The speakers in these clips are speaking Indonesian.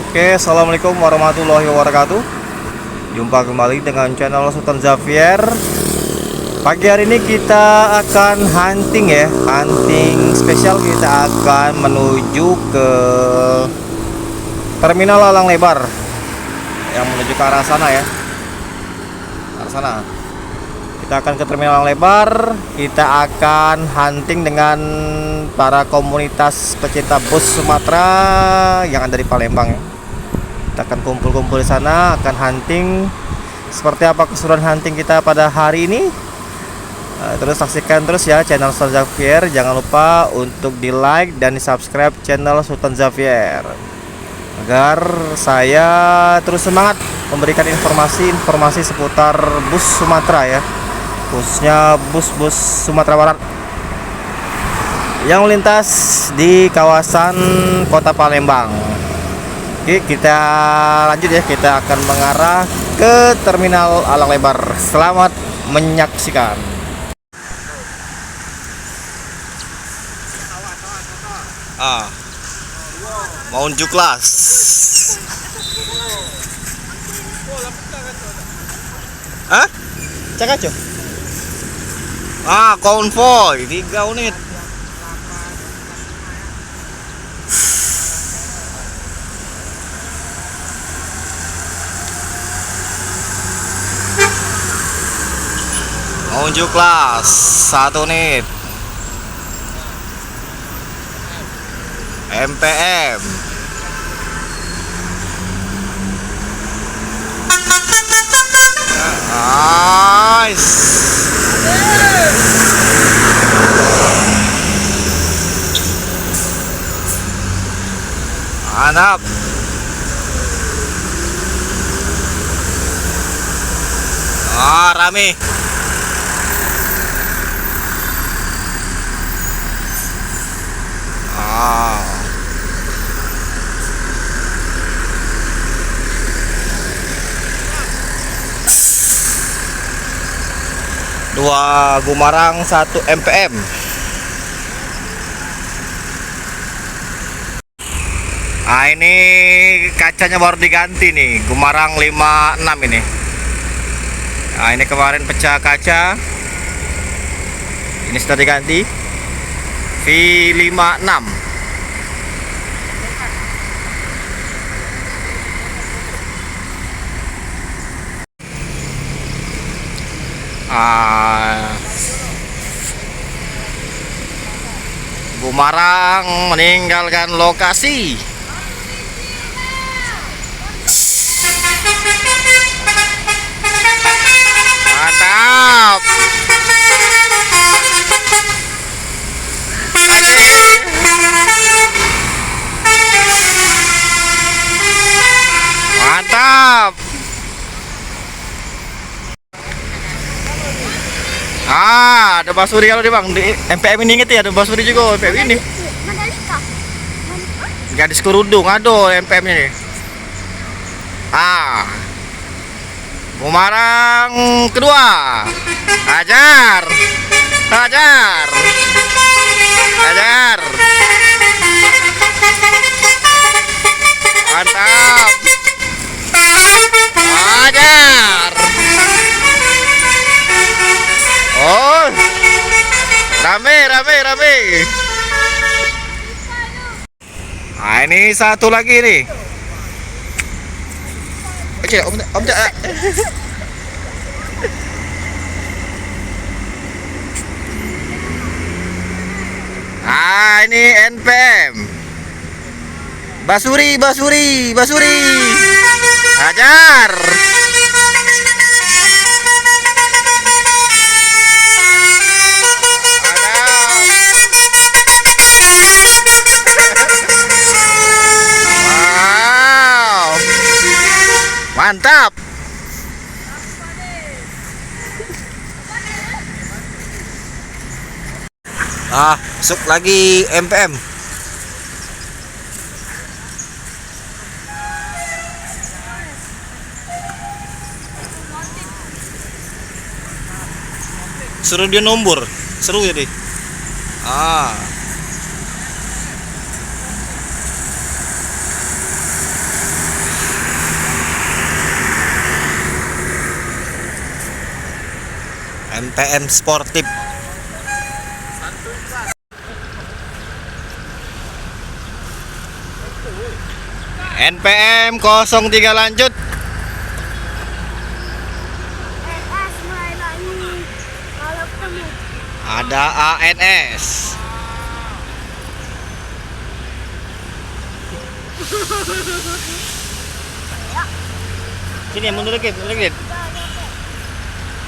Oke, assalamualaikum warahmatullahi wabarakatuh. Jumpa kembali dengan channel Sultan Xavier. Pagi hari ini kita akan hunting ya, hunting spesial. Kita akan menuju ke terminal Lalang Lebar yang menuju ke arah sana ya, arah sana. Kita akan ke terminal Lebar. Kita akan hunting dengan para komunitas pecinta bus Sumatera yang ada di Palembang ya. Kita akan kumpul-kumpul di sana, akan hunting. Seperti apa keseruan hunting kita pada hari ini? Terus saksikan terus ya channel Sultan Xavier. Jangan lupa untuk di like dan di subscribe channel Sultan Xavier agar saya terus semangat memberikan informasi seputar bus Sumatera ya, khususnya bus-bus Sumatera Barat yang melintas di kawasan kota Palembang. Oke, kita lanjut ya, kita akan mengarah ke terminal Lalang Lebar. Selamat menyaksikan. Mau unjuk kelas. Hah? Cek aja. Konvoy 3 unit. Mau unjuk kelas 1 unit. MPM. Nice. Mantap. Rame. Dua Gumarang, 1 MPM. Ini kacanya baru diganti nih, Gumarang 56 ini. Ini kemarin pecah kaca. Ini sudah diganti V56. Gumarang meninggalkan lokasi. Mantap. Mantap. Ada basuri kalau di bang di MPM ini, inget ya, ada basuri juga MPM ini. Gadis kerudung, aduh MPM ini. Gumarang kedua. Hajar. Hajar. Hajar. Mantap. Hajar. Oh, rame. Ini satu lagi nih. Oke, om. Ini NPM. Basuri. Hajar. Mantap. Masuk lagi MPM. Seru dia nombor, seru ya deh. MPM sportif. NPM 03 lanjut. Ada ANS. Sini mundur dikit, mundur dikit.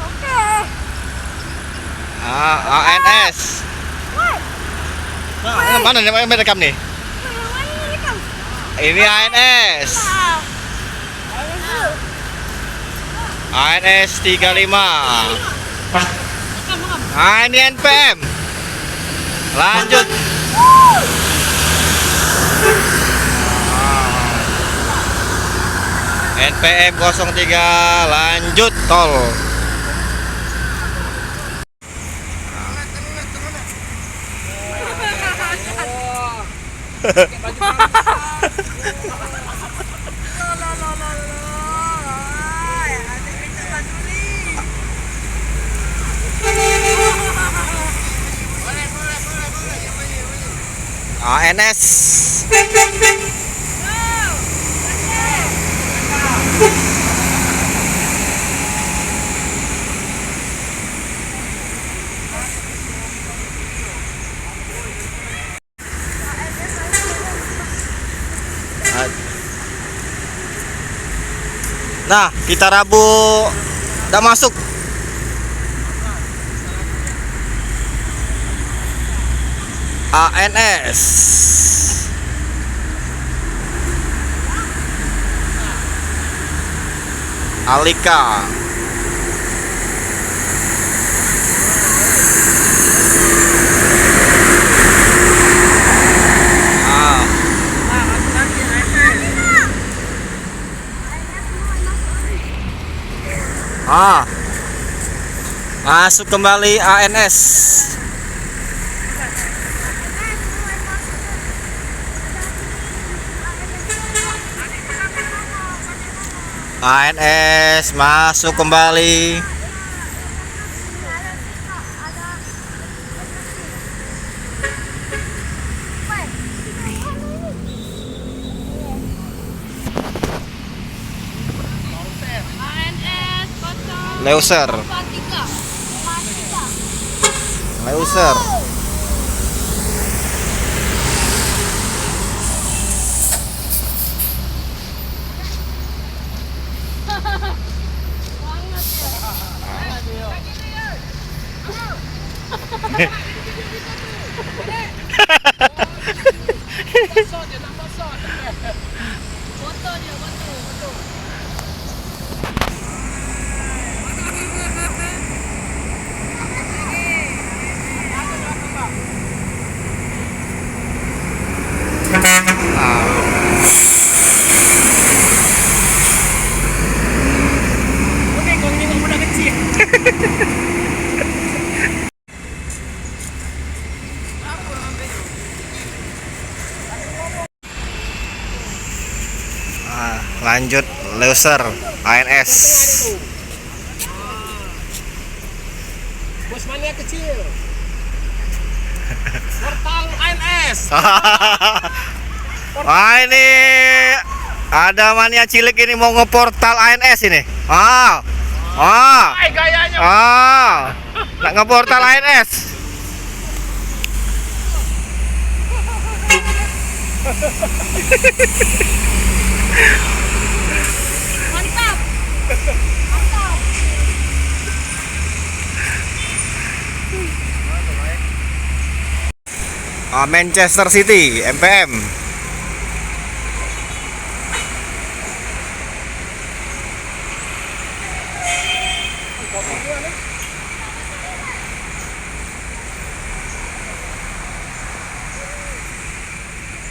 Oke. ANS. Nah, mana nih yang rekam nih? Ini ANS. ANS 35. Nah, ini NPM. Lanjut. NPM 03 lanjut tol. ANS. Nah, kita Rabu udah masuk. ANS. Alika. Masuk kembali ANS. ANS masuk kembali. Leuser. Leuser. Lanjut Leuser ANS. Bos mania kecil. Portal ANS. Wah, ini ada mania cilik ini mau ngeportal ANS ini. Gayanya. Nak ngeportal ANS. Mantap. Manchester City MPM.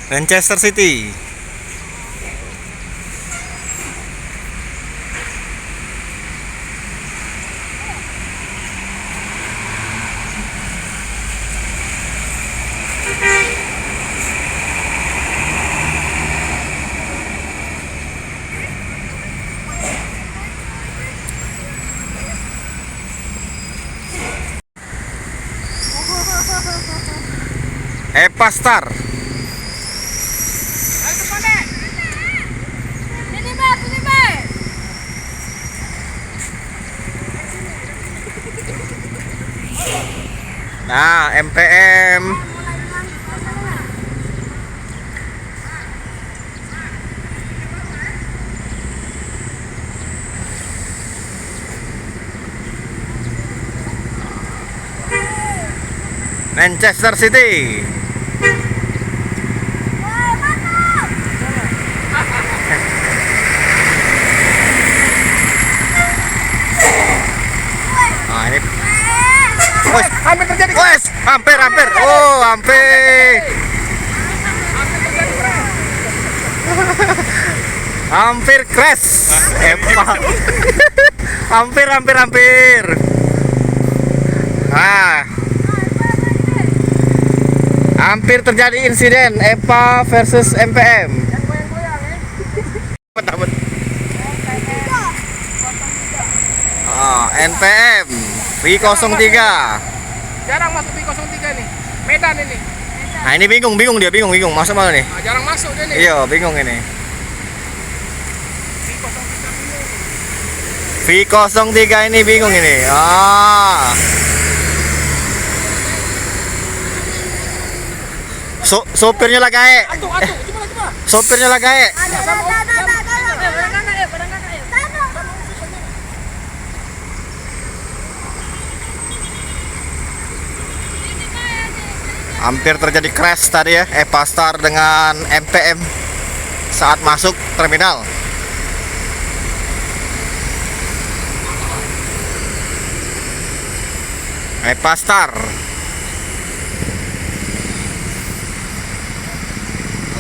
Manchester City. Epastar. Nah, MPM. Manchester City. Nah, ini Hampir terjadi. wes, hampir. Oh, hampir. Hampir crash. Epa. Hampir. Ah, hampir terjadi insiden EPA versus MPM. NPM V03. Jarang masuk di 03 nih. Medan ini. Nah, ini bingung dia, bingung masuk mana nih? Nah, jarang masuk dia nih. Iya, bingung ini. Di 03 V03 ini bingung ini. Sopirnya lah gae. Coba. Sopirnya lah gae. Hampir terjadi crash tadi ya, Epastar dengan MPM saat masuk terminal. Epastar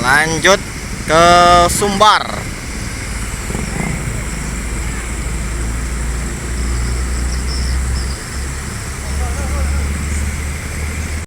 lanjut ke Sumbar.